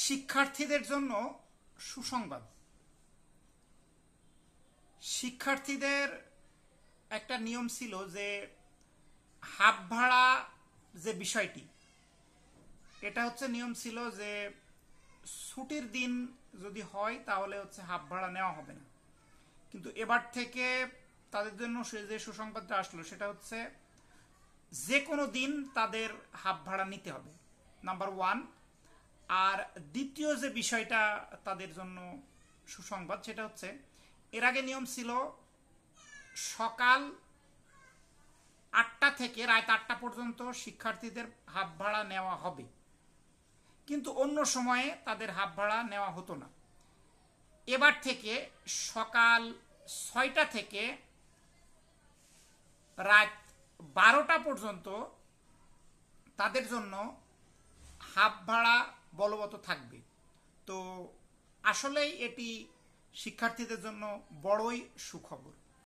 শিক্ষার্থীদের জন্য সুসংবাদ। শিক্ষার্থীদের একটা নিয়ম ছিল যে হাফ ভাড়া যে বিষয়টি, এটা হচ্ছে নিয়ম ছিল যে ছুটির দিন যদি হয় তাহলে হচ্ছে হাফ ভাড়া নেওয়া হবে না। কিন্তু এবার থেকে তাদের জন্য যে সুসংবাদটা আসলো সেটা হচ্ছে যে কোনো দিন তাদের হাফ ভাড়া নিতে হবে, নাম্বার ওয়ান। আর দ্বিতীয় যে বিষয়টা তাদের জন্য সুসংবাদ সেটা হচ্ছে এর আগে নিয়ম ছিল সকাল 8টা থেকে রাত 8টা পর্যন্ত শিক্ষার্থীদের হাফ ভাড়া নেওয়া হবে, কিন্তু অন্য সময়ে তাদের হাফ ভাড়া নেওয়া হতো না। এবার থেকে সকাল 6টা থেকে রাত 12টা পর্যন্ত তাদের জন্য হাফ ভাড়া বলবৎ থাকবে। তো আসলেই এটি শিক্ষার্থীদের জন্য বড়ই সুখবর।